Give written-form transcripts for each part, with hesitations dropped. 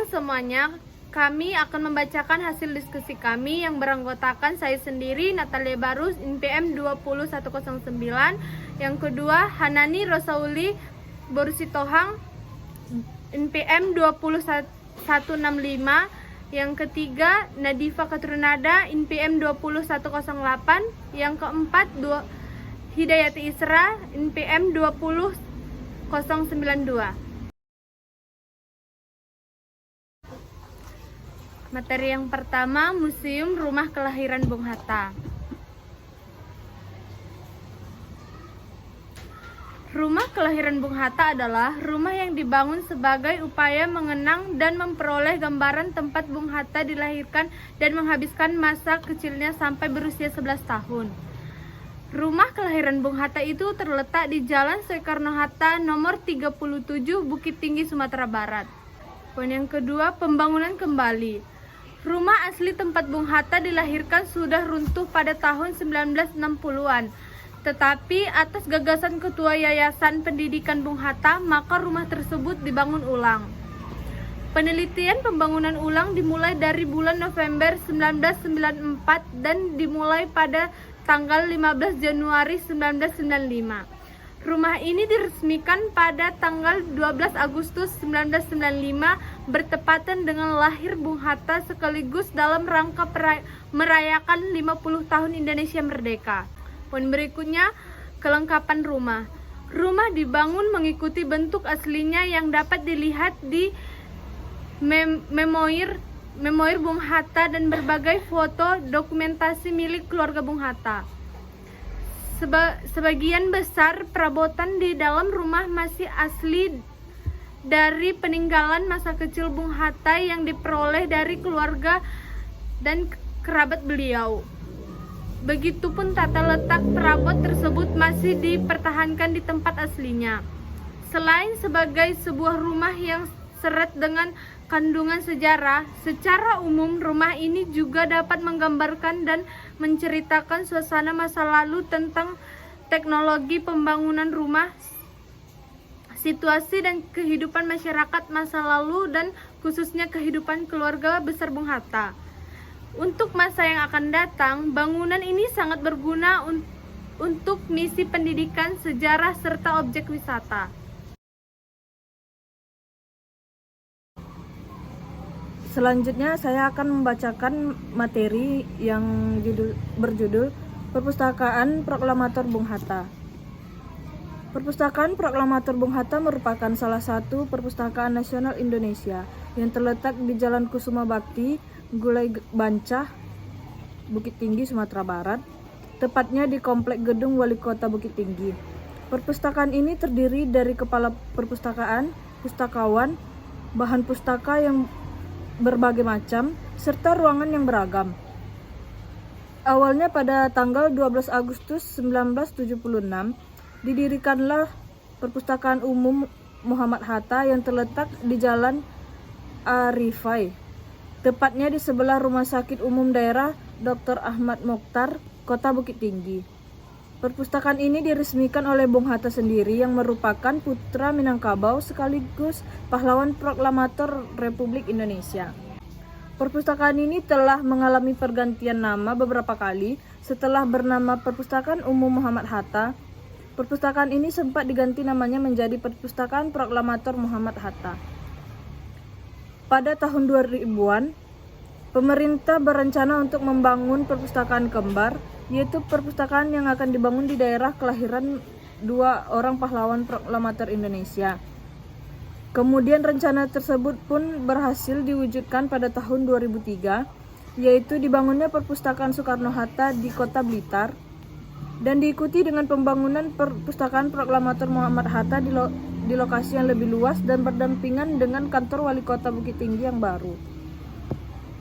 siang semuanya. Kami akan membacakan hasil diskusi kami yang beranggotakan saya sendiri, Natalia Barus, NPM 20109. Yang kedua, Hanani Rosauli Borusitohang, NPM 20165. Yang ketiga, Nadifa Katrunada, NPM 20108. Yang keempat, Hidayati Isra, NPM 20092. Materi yang pertama, Museum Rumah Kelahiran Bung Hatta. Rumah Kelahiran Bung Hatta adalah rumah yang dibangun sebagai upaya mengenang dan memperoleh gambaran tempat Bung Hatta dilahirkan dan menghabiskan masa kecilnya sampai berusia 11 tahun. Rumah kelahiran Bung Hatta itu terletak di Jalan Soekarno-Hatta nomor 37, Bukit Tinggi, Sumatera Barat. Poin yang kedua, pembangunan kembali. Rumah asli tempat Bung Hatta dilahirkan sudah runtuh pada tahun 1960-an. Tetapi atas gagasan Ketua Yayasan Pendidikan Bung Hatta, maka rumah tersebut dibangun ulang. Penelitian pembangunan ulang dimulai dari bulan November 1994 dan dimulai pada tanggal 15 Januari 1995. Rumah ini diresmikan pada tanggal 12 Agustus 1995 bertepatan dengan lahir Bung Hatta sekaligus dalam rangka merayakan 50 tahun Indonesia Merdeka. Poin berikutnya, kelengkapan rumah. Rumah dibangun mengikuti bentuk aslinya yang dapat dilihat di memoir Bung Hatta dan berbagai foto dokumentasi milik keluarga Bung Hatta. Sebagian besar perabotan di dalam rumah masih asli dari peninggalan masa kecil Bung Hatta yang diperoleh dari keluarga dan kerabat beliau. Begitupun tata letak perabot tersebut masih dipertahankan di tempat aslinya. Selain sebagai sebuah rumah yang syarat dengan kandungan sejarah, secara umum rumah ini juga dapat menggambarkan dan menceritakan suasana masa lalu tentang teknologi pembangunan rumah, situasi dan kehidupan masyarakat masa lalu dan khususnya kehidupan keluarga besar Bung Hatta. Untuk masa yang akan datang, bangunan ini sangat berguna untuk misi pendidikan, sejarah, serta objek wisata. Selanjutnya saya akan membacakan materi yang berjudul Perpustakaan Proklamator Bung Hatta. Perpustakaan Proklamator Bung Hatta merupakan salah satu perpustakaan nasional Indonesia yang terletak di Jalan Kusuma Bakti, Gulai Bancah, Bukit Tinggi, Sumatera Barat, tepatnya di Komplek Gedung Wali Kota Bukit Tinggi. Perpustakaan ini terdiri dari kepala perpustakaan, pustakawan, bahan pustaka yang berbagai macam, serta ruangan yang beragam. Awalnya pada tanggal 12 Agustus 1976, didirikanlah Perpustakaan Umum Muhammad Hatta yang terletak di Jalan Arifai, tepatnya di sebelah Rumah Sakit Umum Daerah Dr. Ahmad Mokhtar, Kota Bukit Tinggi. Perpustakaan ini diresmikan oleh Bung Hatta sendiri yang merupakan putra Minangkabau sekaligus pahlawan proklamator Republik Indonesia. Perpustakaan ini telah mengalami pergantian nama beberapa kali. Setelah bernama Perpustakaan Umum Muhammad Hatta, perpustakaan ini sempat diganti namanya menjadi Perpustakaan Proklamator Muhammad Hatta. Pada tahun 2000-an, pemerintah berencana untuk membangun perpustakaan kembar, yaitu perpustakaan yang akan dibangun di daerah kelahiran dua orang pahlawan proklamator Indonesia. Kemudian rencana tersebut pun berhasil diwujudkan pada tahun 2003, yaitu dibangunnya Perpustakaan Soekarno-Hatta di Kota Blitar, dan diikuti dengan pembangunan Perpustakaan Proklamator Muhammad Hatta di lokasi yang lebih luas dan berdampingan dengan kantor Wali Kota Bukit Tinggi yang baru.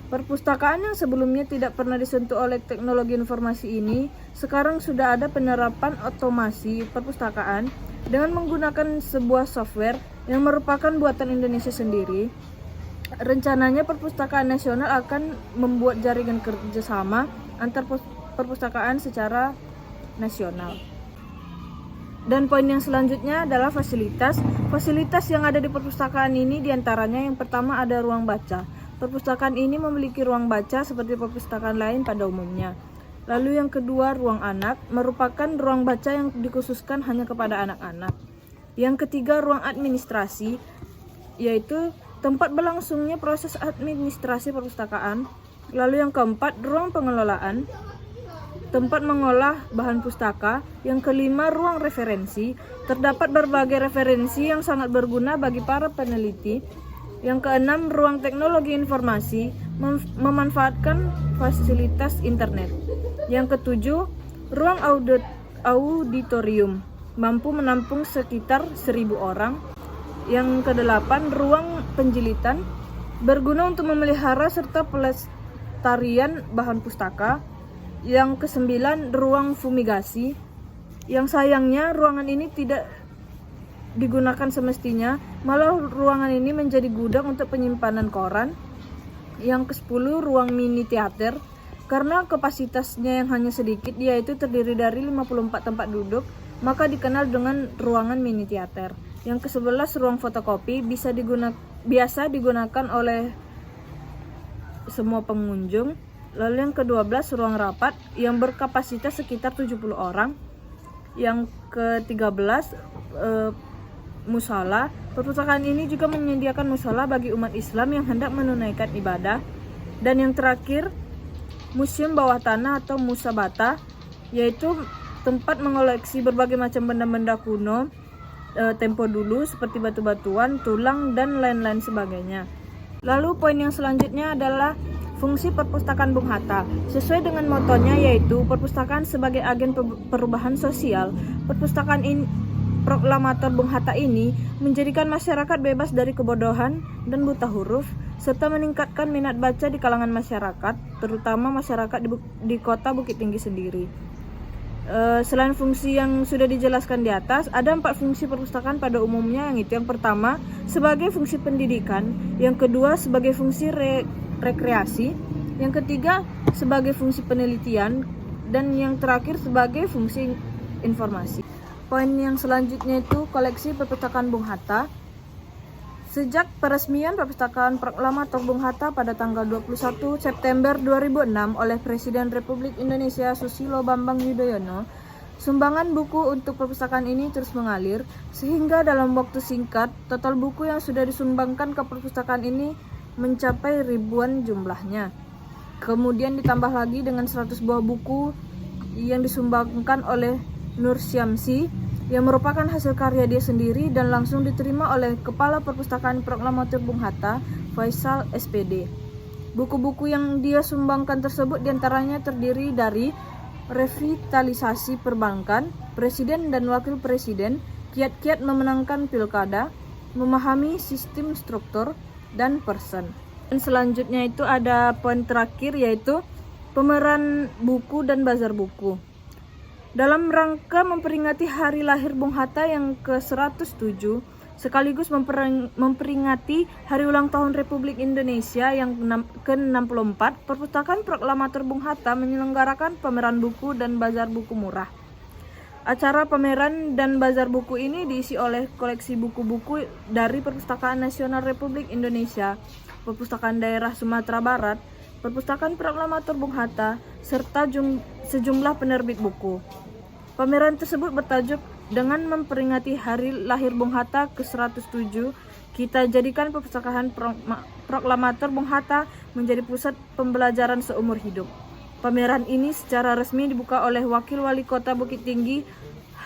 Perpustakaan yang sebelumnya tidak pernah disentuh oleh teknologi informasi ini, sekarang sudah ada penerapan otomasi perpustakaan dengan menggunakan sebuah software yang merupakan buatan Indonesia sendiri. Rencananya Perpustakaan Nasional akan membuat jaringan kerjasama antar perpustakaan secara nasional. Dan poin yang selanjutnya adalah fasilitas. Fasilitas yang ada di perpustakaan ini diantaranya yang pertama ada ruang baca. Perpustakaan ini memiliki ruang baca seperti perpustakaan lain pada umumnya. Lalu yang kedua ruang anak, merupakan ruang baca yang dikhususkan hanya kepada anak-anak. Yang ketiga ruang administrasi, yaitu tempat berlangsungnya proses administrasi perpustakaan. Lalu yang keempat ruang pengelolaan, tempat mengolah bahan pustaka. Yang kelima, ruang referensi. Terdapat berbagai referensi yang sangat berguna bagi para peneliti. Yang keenam, ruang teknologi informasi, memanfaatkan fasilitas internet. Yang ketujuh, ruang auditorium, mampu menampung sekitar 1.000 orang. Yang kedelapan, ruang penjilitan, berguna untuk memelihara serta pelestarian bahan pustaka. Yang kesembilan, ruang fumigasi, yang sayangnya ruangan ini tidak digunakan semestinya, malah ruangan ini menjadi gudang untuk penyimpanan koran. Yang ke-10, ruang mini teater, karena kapasitasnya yang hanya sedikit, yaitu terdiri dari 54 tempat duduk, maka dikenal dengan ruangan mini teater. Yang ke-11, ruang fotokopi, biasa digunakan oleh semua pengunjung. Lalu yang ke-12, ruang rapat yang berkapasitas sekitar 70 orang. Yang ke-13, musala. Perpustakaan ini juga menyediakan musala bagi umat Islam yang hendak menunaikan ibadah. Dan yang terakhir, museum bawah tanah atau musabata, yaitu tempat mengoleksi berbagai macam benda-benda kuno tempo dulu seperti batu-batuan, tulang, dan lain-lain sebagainya. Lalu poin yang selanjutnya adalah fungsi perpustakaan Bung Hatta. Sesuai dengan motonya, yaitu perpustakaan sebagai agen perubahan sosial, perpustakaan proklamator Bung Hatta ini menjadikan masyarakat bebas dari kebodohan dan buta huruf, serta meningkatkan minat baca di kalangan masyarakat, terutama masyarakat di kota Bukit Tinggi sendiri. Selain fungsi yang sudah dijelaskan di atas, ada 4 fungsi perpustakaan pada umumnya, yang pertama sebagai fungsi pendidikan, yang kedua sebagai fungsi rekreasi, yang ketiga sebagai fungsi penelitian, dan yang terakhir sebagai fungsi informasi. Poin yang selanjutnya itu koleksi perpustakaan Bung Hatta. Sejak peresmian perpustakaan proklamator Bung Hatta pada tanggal 21 September 2006 oleh Presiden Republik Indonesia Susilo Bambang Yudhoyono, sumbangan buku untuk perpustakaan ini terus mengalir, sehingga dalam waktu singkat total buku yang sudah disumbangkan ke perpustakaan ini mencapai ribuan jumlahnya. Kemudian ditambah lagi dengan 100 buah buku yang disumbangkan oleh Nur Syamsi, yang merupakan hasil karya dia sendiri dan langsung diterima oleh Kepala Perpustakaan Proklamator Bung Hatta, Faisal SPD. Buku-buku yang dia sumbangkan tersebut diantaranya terdiri dari revitalisasi perbankan, presiden dan wakil presiden, kiat-kiat memenangkan pilkada, memahami sistem struktur, dan person. Dan selanjutnya itu ada poin terakhir, yaitu pemeran buku dan bazar buku. Dalam rangka memperingati hari lahir Bung Hatta yang ke-107, sekaligus memperingati hari ulang tahun Republik Indonesia yang ke-64, Perpustakaan Proklamator Bung Hatta menyelenggarakan pameran buku dan bazar buku murah. Acara pameran dan bazar buku ini diisi oleh koleksi buku-buku dari Perpustakaan Nasional Republik Indonesia, Perpustakaan Daerah Sumatera Barat, Perpustakaan Proklamator Bung Hatta, serta sejumlah penerbit buku. Pameran tersebut bertajuk dengan memperingati hari lahir Bung Hatta ke-107, kita jadikan Perpustakaan Proklamator Bung Hatta menjadi pusat pembelajaran seumur hidup. Pameran ini secara resmi dibuka oleh Wakil Wali Kota Bukit Tinggi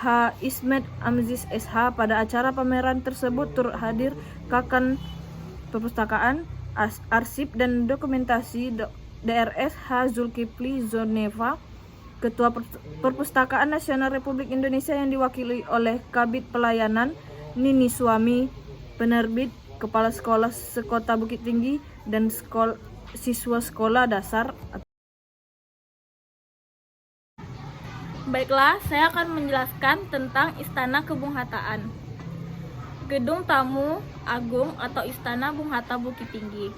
H. Ismet Amziz SH. Pada acara pameran tersebut turut hadir Kakan Perpustakaan, Arsip dan Dokumentasi DRS H. Zulkifli Zoneva, Ketua Perpustakaan Nasional Republik Indonesia yang diwakili oleh Kabid Pelayanan Nini Suami, penerbit, Kepala Sekolah Sekota Bukit Tinggi, dan siswa sekolah dasar. Baiklah, saya akan menjelaskan tentang Istana Kebunghataan. Gedung Tamu Agung atau Istana Bung Hatta Bukit Tinggi.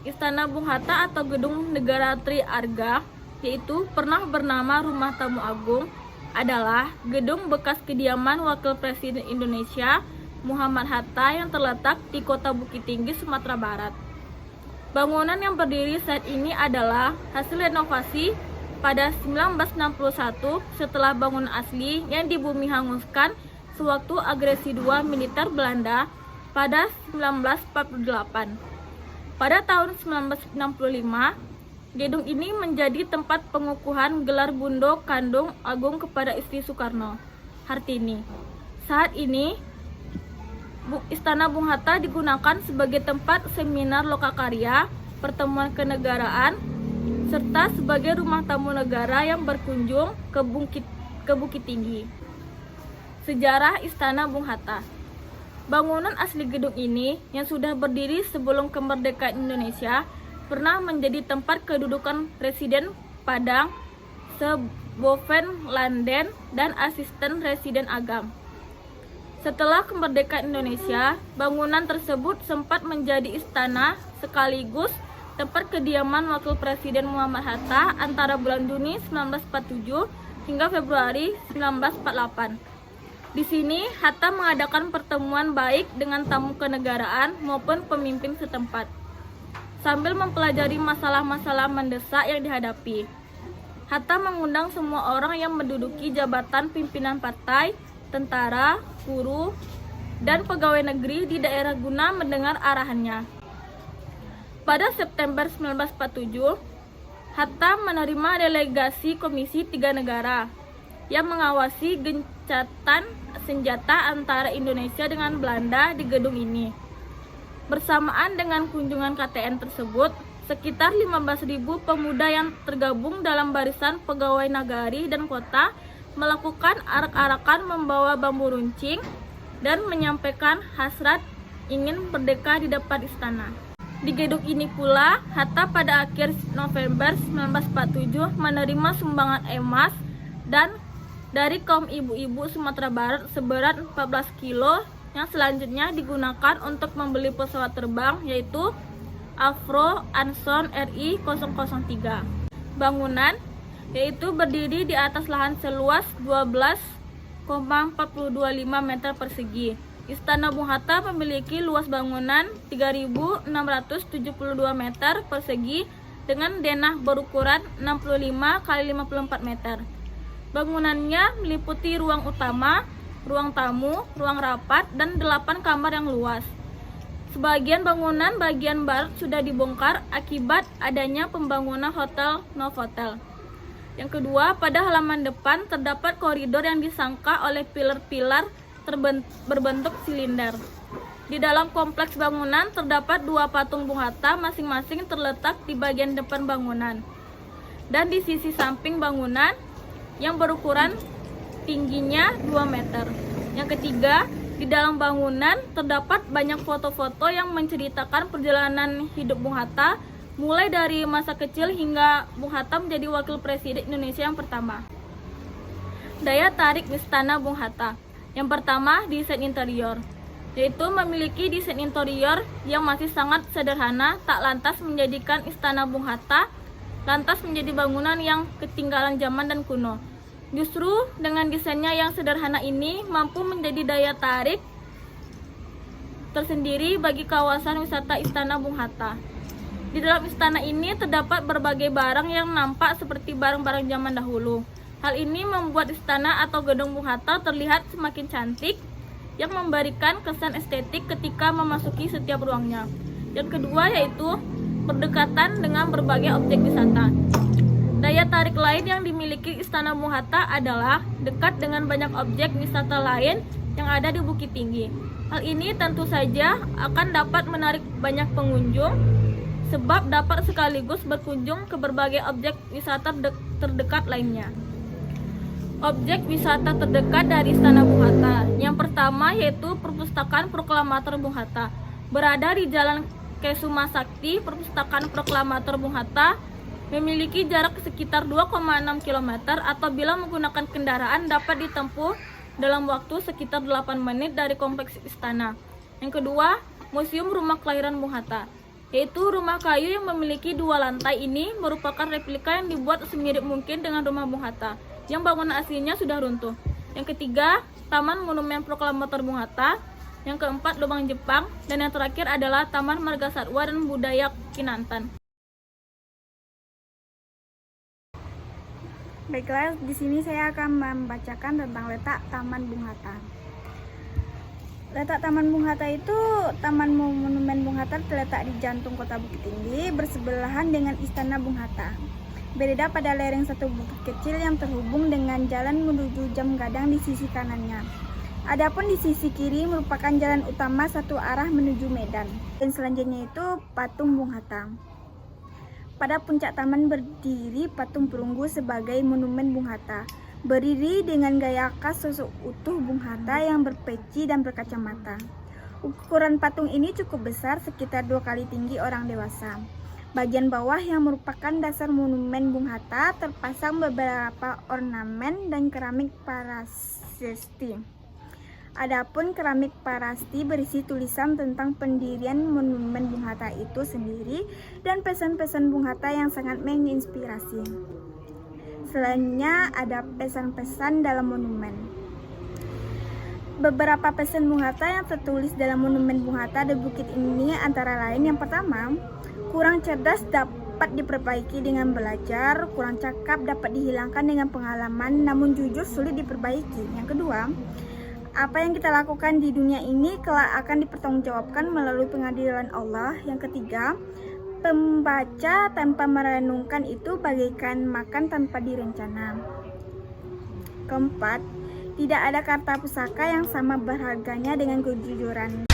Istana Bung Hatta atau Gedung Negara Tri Arga, yaitu pernah bernama Rumah Tamu Agung, adalah gedung bekas kediaman Wakil Presiden Indonesia Muhammad Hatta yang terletak di Kota Bukit Tinggi, Sumatera Barat. Bangunan yang berdiri saat ini adalah hasil renovasi pada 1961 setelah bangunan asli yang dibumi hanguskan sewaktu agresi II militer Belanda pada 1948. Pada tahun 1965, gedung ini menjadi tempat pengukuhan gelar Bundo Kandung Agung kepada istri Soekarno, Hartini. Saat ini, Istana Bung Hatta digunakan sebagai tempat seminar lokakarya, pertemuan kenegaraan, serta sebagai rumah tamu negara yang berkunjung ke Bukit Tinggi. Sejarah Istana Bung Hatta. Bangunan asli gedung ini yang sudah berdiri sebelum kemerdekaan Indonesia pernah menjadi tempat kedudukan Residen Padang, Seboven Landen, dan Asisten Residen Agam. Setelah kemerdekaan Indonesia, bangunan tersebut sempat menjadi istana sekaligus tempat kediaman Wakil Presiden Muhammad Hatta antara bulan Juni 1947 hingga Februari 1948. Di sini, Hatta mengadakan pertemuan baik dengan tamu kenegaraan maupun pemimpin setempat, sambil mempelajari masalah-masalah mendesak yang dihadapi. Hatta mengundang semua orang yang menduduki jabatan pimpinan partai, tentara, guru, dan pegawai negeri di daerah guna mendengar arahannya. Pada September 1947, Hatta menerima delegasi Komisi 3 Negara yang mengawasi gencatan senjata antara Indonesia dengan Belanda di gedung ini. Bersamaan dengan kunjungan KTN tersebut, sekitar 15.000 pemuda yang tergabung dalam barisan pegawai nagari dan kota melakukan arak-arakan membawa bambu runcing dan menyampaikan hasrat ingin merdeka di depan istana. Di gedung ini pula, Hatta pada akhir November 1947 menerima sumbangan emas dan dari kaum ibu-ibu Sumatera Barat seberat 14 kilo yang selanjutnya digunakan untuk membeli pesawat terbang yaitu Avro Anson RI 003. Bangunan yaitu berdiri di atas lahan seluas 12,425 meter persegi. Istana Bung Hatta memiliki luas bangunan 3.672 meter persegi dengan denah berukuran 65 x 54 meter. Bangunannya meliputi ruang utama, ruang tamu, ruang rapat, dan 8 kamar yang luas. Sebagian bangunan bagian barat sudah dibongkar akibat adanya pembangunan hotel Novotel. Yang kedua, pada halaman depan terdapat koridor yang disangka oleh pilar-pilar berbentuk silinder. Di dalam kompleks bangunan terdapat 2 patung Bung Hatta masing-masing terletak di bagian depan bangunan dan di sisi samping bangunan yang berukuran tingginya 2 meter. Yang ketiga, di dalam bangunan terdapat banyak foto-foto yang menceritakan perjalanan hidup Bung Hatta mulai dari masa kecil hingga Bung Hatta menjadi Wakil Presiden Indonesia yang pertama. Daya tarik Istana Bung Hatta. Yang pertama, desain interior, yaitu memiliki desain interior yang masih sangat sederhana, tak lantas menjadikan Istana Bung Hatta lantas menjadi bangunan yang ketinggalan zaman dan kuno. Justru dengan desainnya yang sederhana ini mampu menjadi daya tarik tersendiri bagi kawasan wisata Istana Bung Hatta. Di dalam istana ini terdapat berbagai barang yang nampak seperti barang-barang zaman dahulu. Hal ini membuat istana atau gedung Bung Hatta terlihat semakin cantik, yang memberikan kesan estetik ketika memasuki setiap ruangnya. Yang kedua yaitu berdekatan dengan berbagai objek wisata. Daya tarik lain yang dimiliki Istana Bung Hatta adalah dekat dengan banyak objek wisata lain yang ada di Bukit Tinggi. Hal ini tentu saja akan dapat menarik banyak pengunjung, sebab dapat sekaligus berkunjung ke berbagai objek wisata terdekat lainnya. Objek wisata terdekat dari Istana Bung Hatta. Yang pertama yaitu Perpustakaan Proklamator Bung Hatta. Berada di Jalan Kesuma Sakti, Perpustakaan Proklamator Bung Hatta memiliki jarak sekitar 2,6 km atau bila menggunakan kendaraan dapat ditempuh dalam waktu sekitar 8 menit dari kompleks istana. Yang kedua, Museum Rumah Kelahiran Bung Hatta. yaitu rumah kayu yang memiliki 2 lantai ini merupakan replika yang dibuat semirip mungkin dengan rumah Bung Hatta, yang bangunan aslinya sudah runtuh. Yang ketiga, Taman Monumen Proklamator Bung Hatta. Yang keempat, Lubang Jepang. Dan yang terakhir adalah Taman Marga Satwa dan Budaya Kinantan. Baiklah, di sini saya akan membacakan tentang letak Taman Bung Hatta. Letak Taman Bung Hatta itu, Taman Monumen Bung Hatta terletak di jantung kota Bukit Tinggi, bersebelahan dengan Istana Bung Hatta. Berada pada lereng satu bukit kecil yang terhubung dengan jalan menuju Jam Gadang di sisi kanannya. Adapun di sisi kiri merupakan jalan utama satu arah menuju Medan. Dan selanjutnya itu patung Bung Hatta. Pada puncak taman berdiri patung perunggu sebagai monumen Bung Hatta. Berdiri dengan gaya khas sosok utuh Bung Hatta yang berpeci dan berkacamata. Ukuran patung ini cukup besar, sekitar 2 kali tinggi orang dewasa. Bagian bawah yang merupakan dasar monumen Bung Hatta terpasang beberapa ornamen dan keramik prasasti. Adapun keramik prasasti berisi tulisan tentang pendirian monumen Bung Hatta itu sendiri dan pesan-pesan Bung Hatta yang sangat menginspirasi. Selanjutnya ada pesan-pesan dalam monumen. Beberapa pesan Bung Hatta yang tertulis dalam monumen Bung Hatta di bukit ini antara lain yang pertama, kurang cerdas dapat diperbaiki dengan belajar, kurang cakap dapat dihilangkan dengan pengalaman, namun jujur sulit diperbaiki. Yang kedua, apa yang kita lakukan di dunia ini kelak akan dipertanggungjawabkan melalui pengadilan Allah. Yang ketiga, pembaca tanpa merenungkan itu bagaikan makan tanpa direncana. Keempat, tidak ada kata pusaka yang sama berharganya dengan kejujuran.